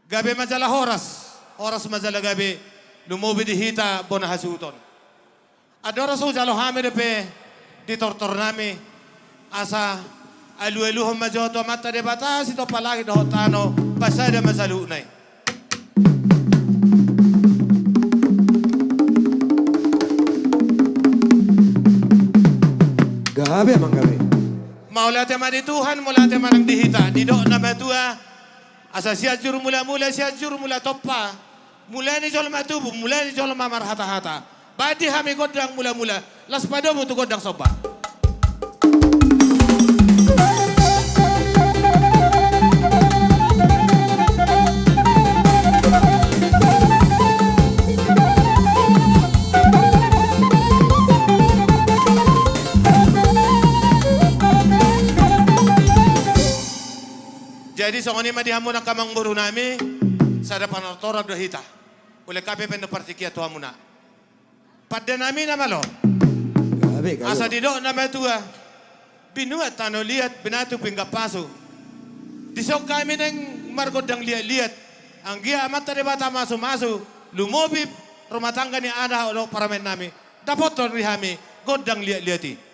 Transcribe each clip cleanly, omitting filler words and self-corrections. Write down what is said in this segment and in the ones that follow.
Gabi majalah horas majalah gabi lumobi di hita bona hasuton. Adoro so jalo hame depe di tortor nami asa alu majoto mata de batasi to palagi do hotano pasada masalu nai. Gabe emang gabe. Maulate madi Tuhan mulate manang dihita di do nama tua asa siajur mula siajur mula toppa mulai jol matubu mulai jol mamar hata badi hami godang mula las pado mutu godang soba. Jadi songoni madi hamu na kamang buru nami sada panotora do hita. Oleh kape pendo partikia tua muna. Pada nami nama lo. Gabe gabe. Asa didok nama tua. Binuat tano lihat binatu pingga pasu. Disok kami neng margodang lihat. Anggia amat tadi bata masu. Lumobi rumah tangga ni ada do paramen nami. Dapat tori hami godang lihat-lihati.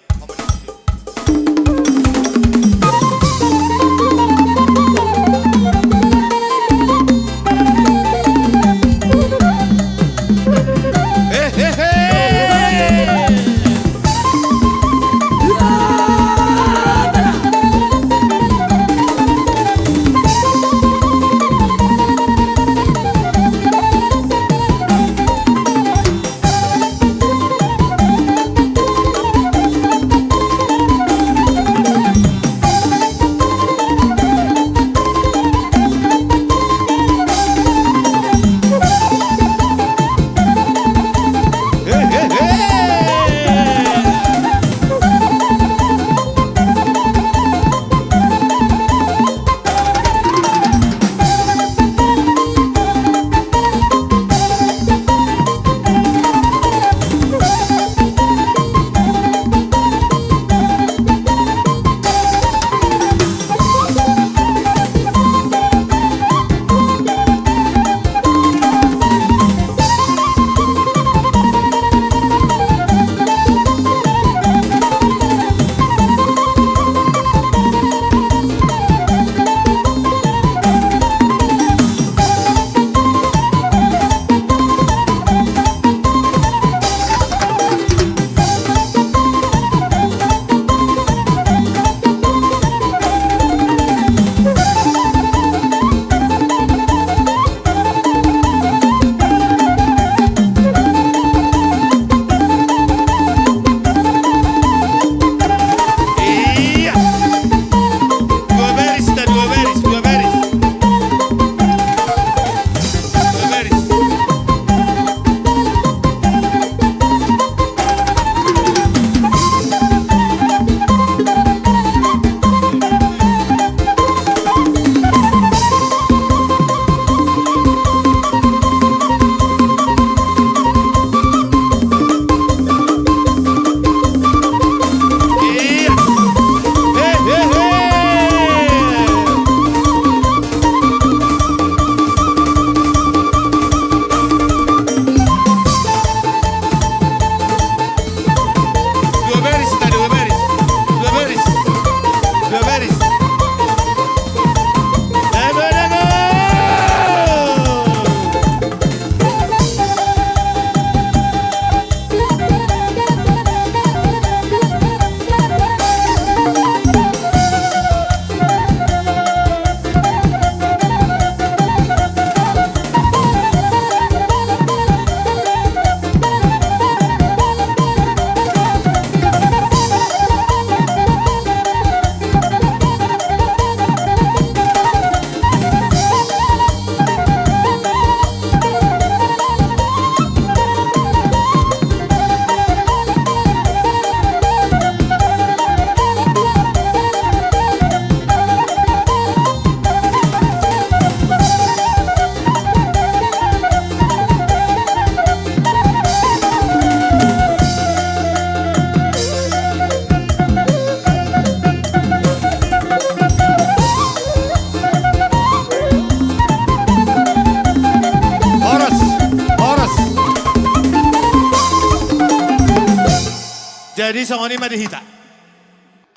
Jadi songoni madihita.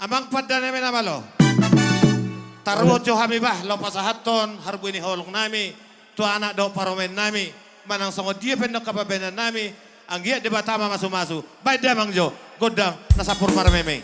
Amang pada namin namalo. Taruot jo kami bah lo pasahaton harbu ini holong nami. Tu anak do paromen nami. Manang songo dia pendok kapabenan nami. Anggia debatama masu-masu. Baik dia mang jo. Godang nasapur parameme.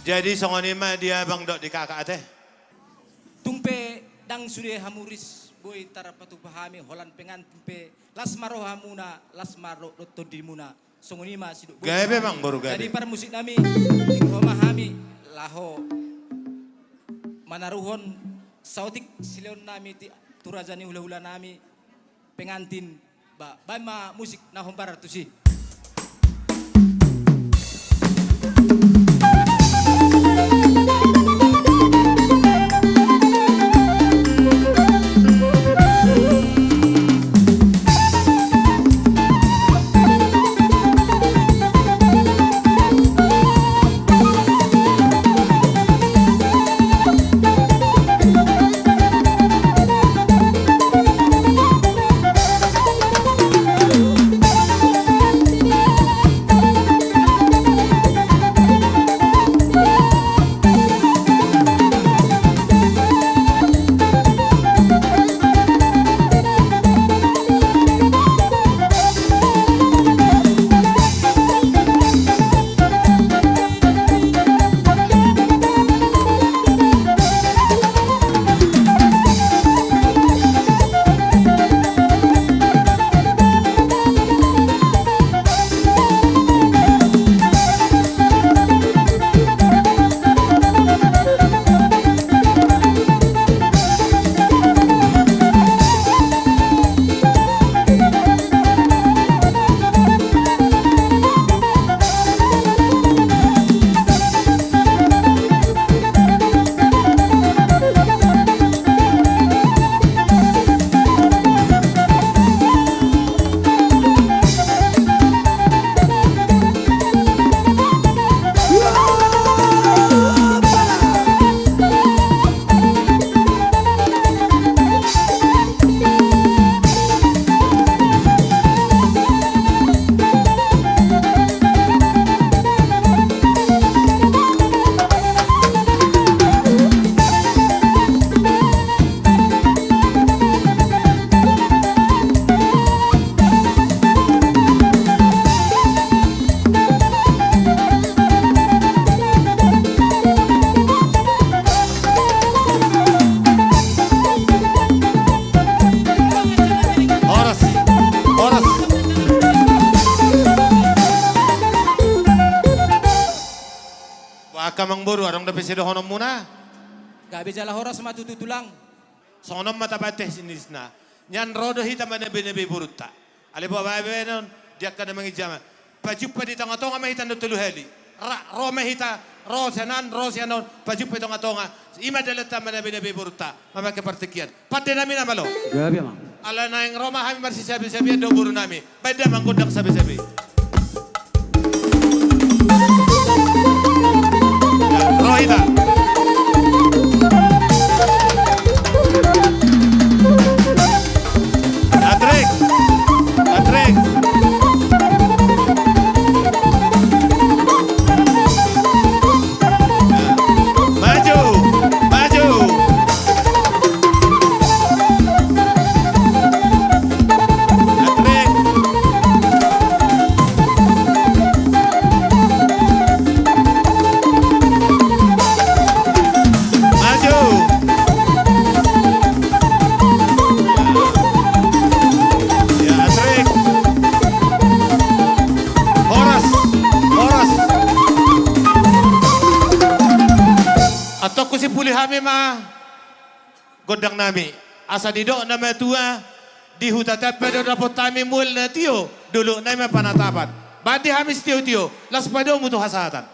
Jadi songonima dia bang dok di kakak teh. Tumpe dang sude hamuris boy tarapatu pahami holan pengantin pe las maro hamuna las maro roto dimuna songonima siduk boy. Gaebe bang baru gaebe. Jadi para musik nami di rumah kami laho manaruhon sautik sileon nami ti turajani hula-hula nami pengantin ba bama musik nahon barat tu si. sidohonom muna. Gabi jala horas matututulang. Sonom matapateh sinisna. Nyan rodo hita manabi buruta. Ali baba benon dia kada mangijama. Pajupa di tanga-tonga mahita no tuluheli. Ro mahita ro sianon pajupa di tanga-tonga. Ima dalata manabi buruta. Mamake partikian. Padde nami namalo. Gabi mang. Ala na yang Roma kami masih sabi-sabi do buru nami. Beda manggodang sabi-sabi. Rohita. Atrek. Maju. Atrek. Maju. Ya, Atrek. Horas. Atau kusipuli hami ma godang nami. Asa dido na metua di hutatat pedo dapat tami mul na tiyo dulu na may panatapan. Badi hamis tiyo las pedo mutu hasatan.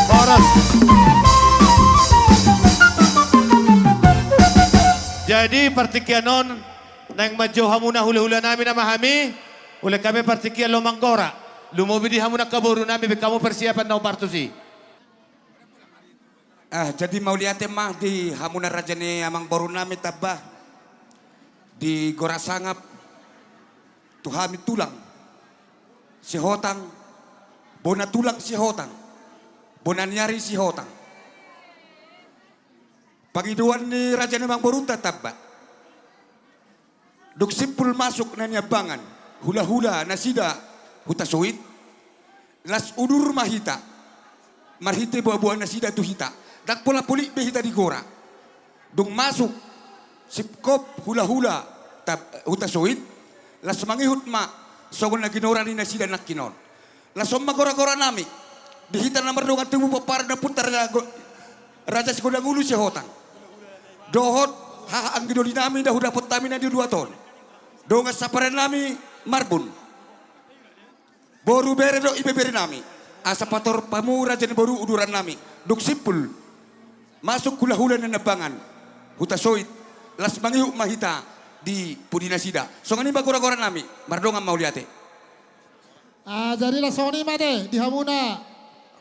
Horas. Jadi partikianon nang madyo hamuna hula-hula namin na mahami. Uli kami partikian lomanggora. Lumobi di hamuna kaburu namin. Kamu persiapan na upartusi. Jadi mau lihat mah di hamuna raja ni amang baru nami tabah di Gora Sangap tuhami tulang si hotang bona tulang si hotang bona nyari si hotang pangiduan ni raja ni amang baru tabah duk simpul masuk nanya bangan hula-hula nasida huta suit las udur mahita marhite buah-buah nasida tu hita dak pola puli behita di gora. Dung masuk sipkop hula-hula huta soit las mangihut ma sogon na ginora ni nasida nak kinon. Las somma gora-gora nami dihita namar dong atumu papar na putar na raja sekodang ulu si hotang. Dohot ha ang gidoli nami dah dapat tami na di 2 ton. Dong saparan nami marbun. Boru bere do ibe bere nami. Asa pator pamu raja ni boru uduran nami. Duk simpul masuk hula-hula na nabangan huta soit las mangihu mahita di pudina sida so ngani bagora-gora nami mardongan mau liate jadi lasoni mate di hamuna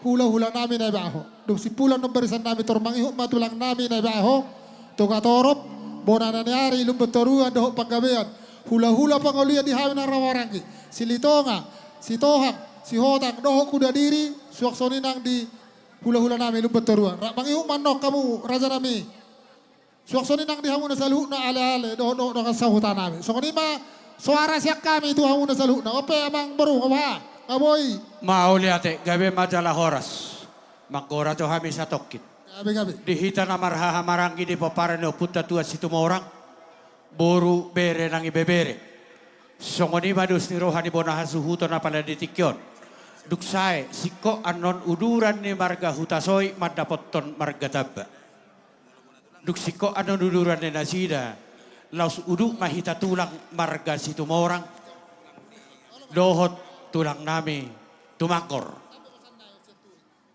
hula-hula nami na baho duk sipulan ng barisan nami tor mangihu matulang nami na baho tuga torop bonana nyari lumbetoruan doho panggabean hula-hula pangulian di hamuna rawarangi silitonga si tohak si hotang doho kuda diri suaksoni nang di hula-hula nami lumpet teruan. Mangihu manok kamu raja nami. Suaksoni nang dihamu na saluh na ale-ale do kan sahutan nami. So kanima suara siak kami itu hamu na saluh na. Ope amang baru kawa. Aboy. Mau lihat gabe majalah horas. Magora to hami sa tokkit. Gabi. Dihita na marhaha marangi di paparano puta tua situ orang. Boru bere nang ibebere. So kanima dus ni rohani bonaha suhuto na pala ditikyon. Duksae siko anon uduran ni marga hutasoi madapoton marga tabba. Duk siko anon uduran ni nasida laus uduk mahita tulang marga situ morang. Dohot tulang nami tumangkor.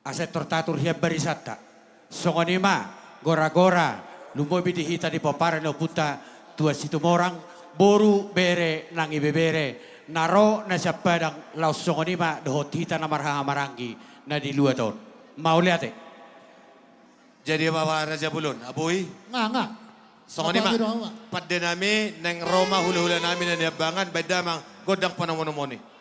Aset tortatur hiab barisata. Songonima gora-gora lumobi dihita di paparan no puta tua situ morang boru bere nang ibebere. Naro na siya padang lausong ma dohot hita na marhaha marangi na di 2 ton. Mau lihat Jadi bawa Raja Bulun, aboy. Nga. So ni ma padde nami neng Roma hula-hula nami na niabangan beda mang godang panamonomoni.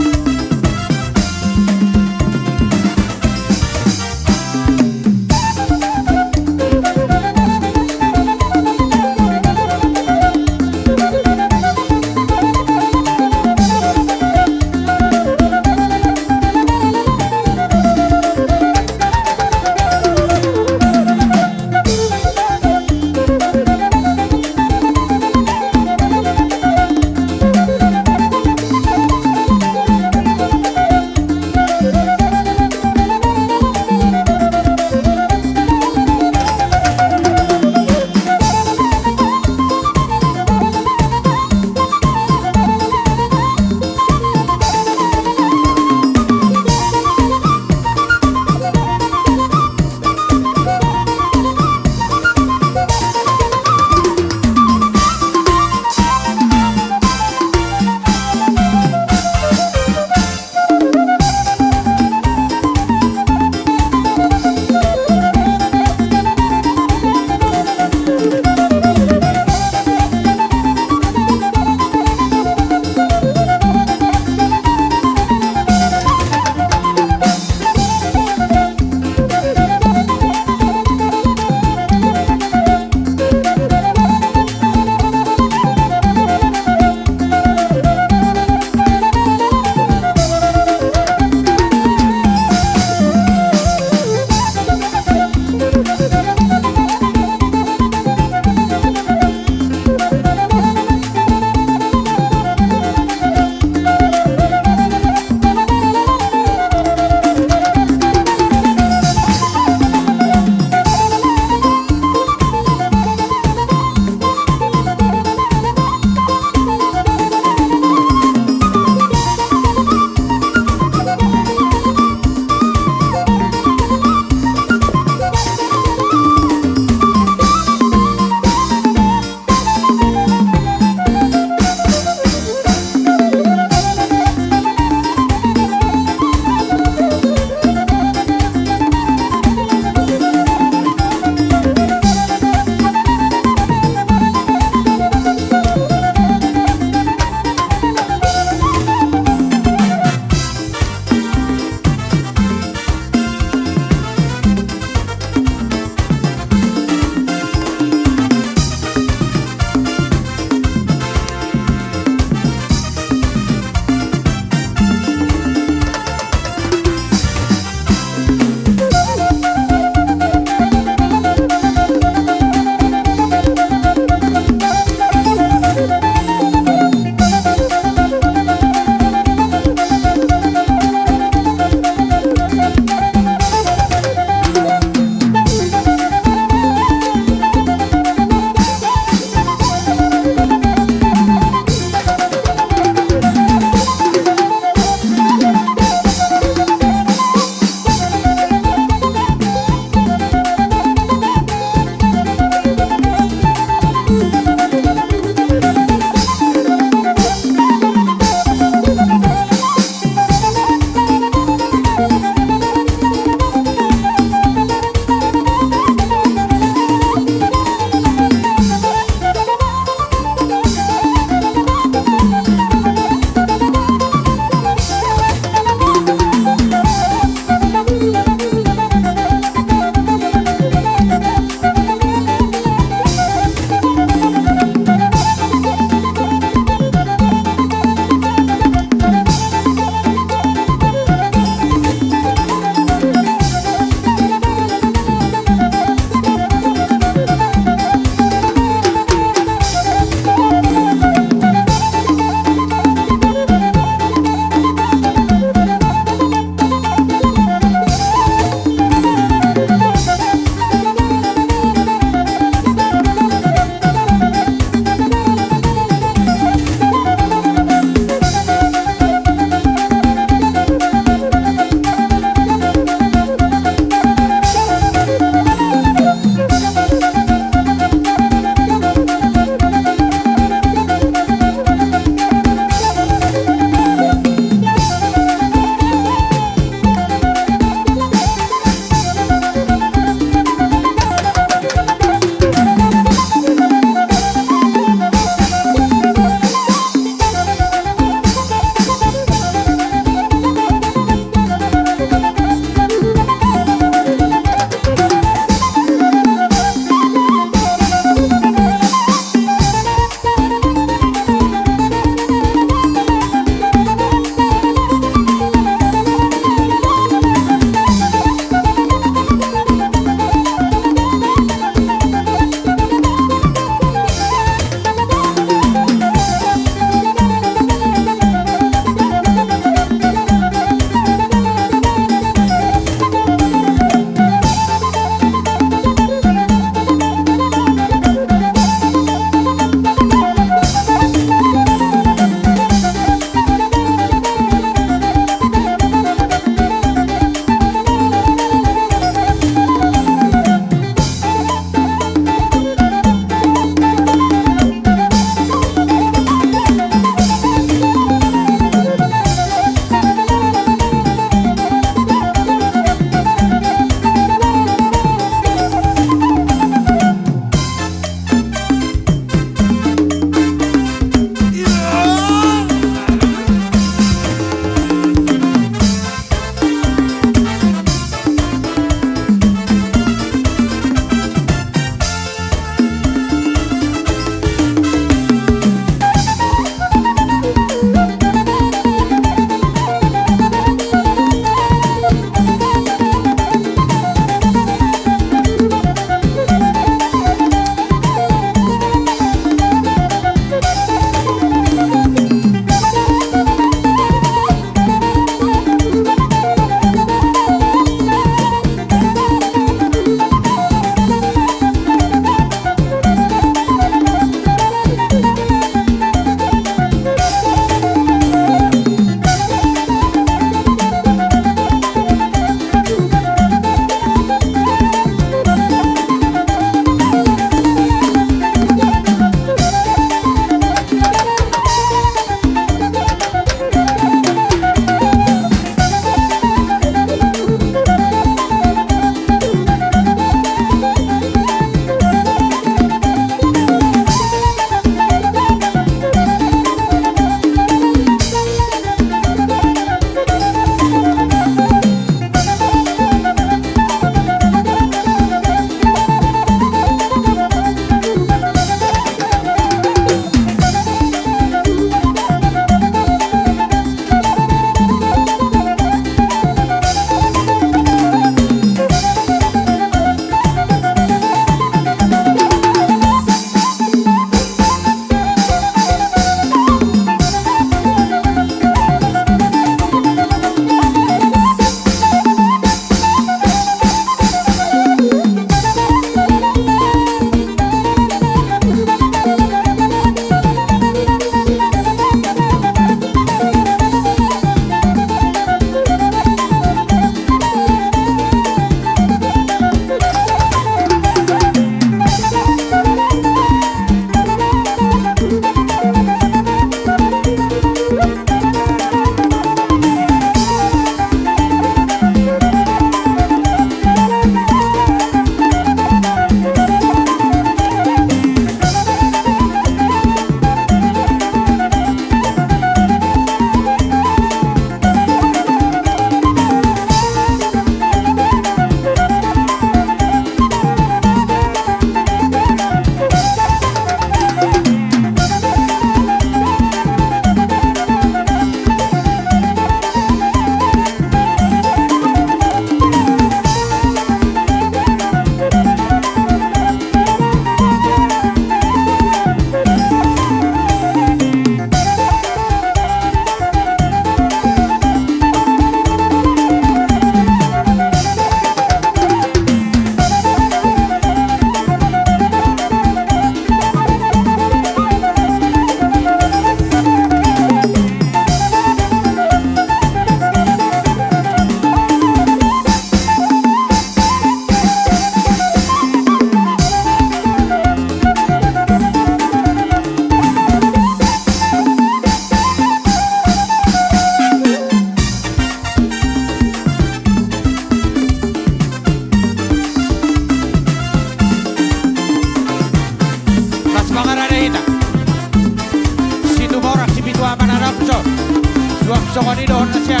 Suap songoni doon na siya.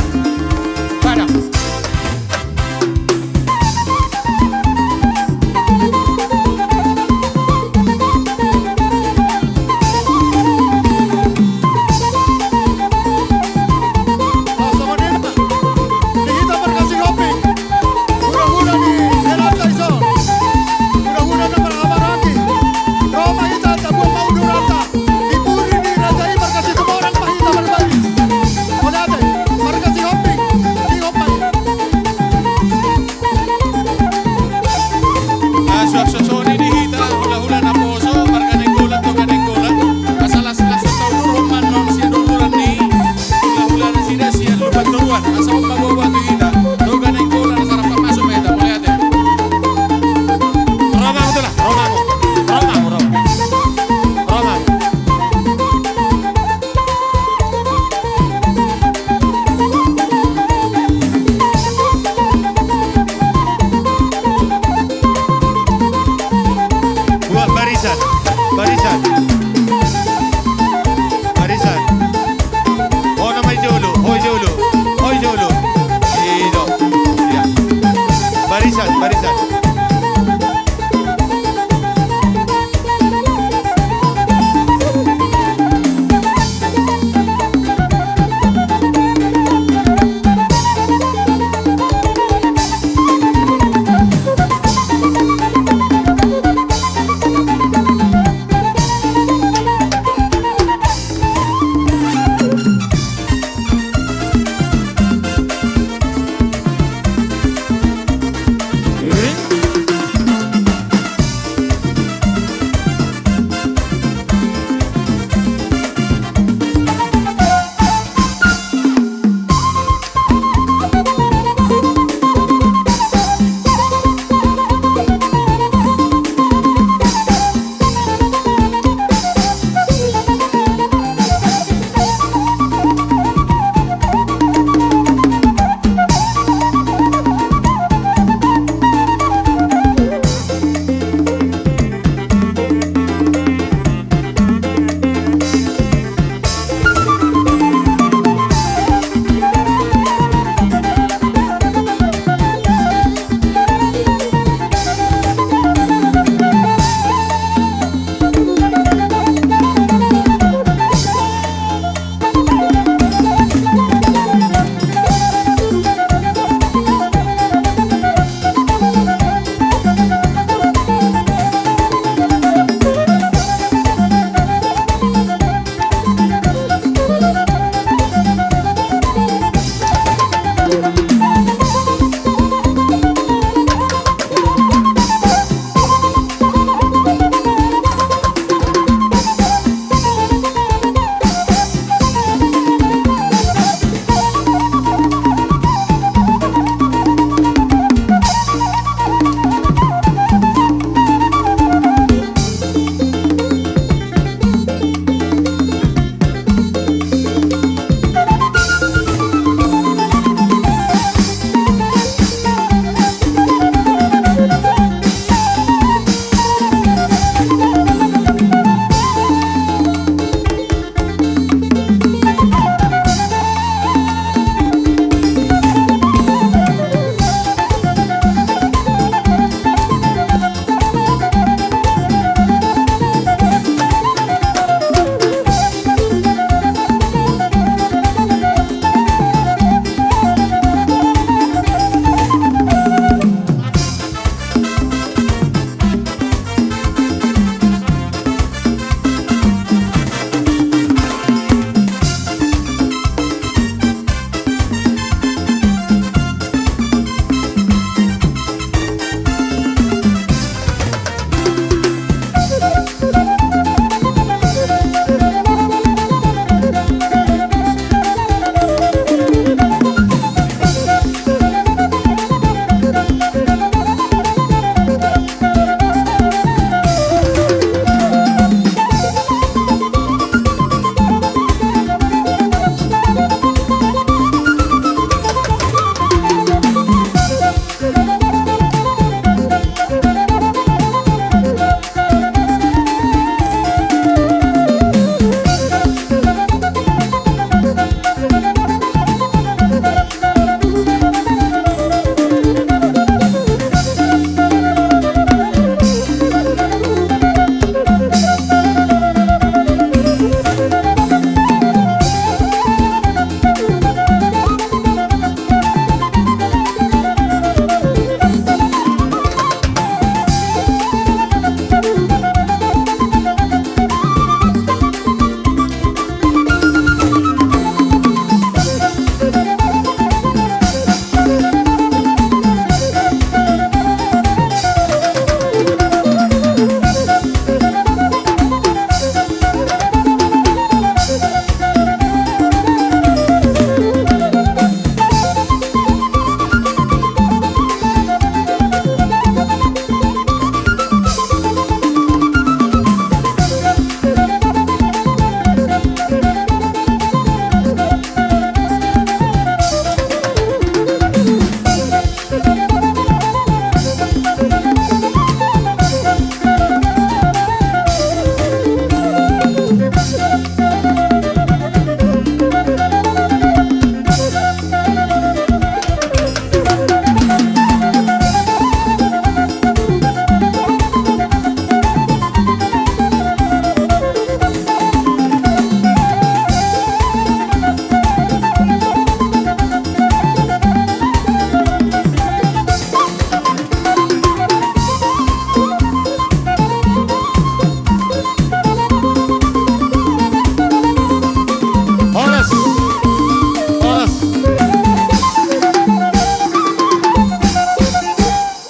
Padang. Marca si hopping, di hoppay.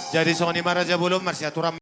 Jadi Sony Maraja belum Marsiaturam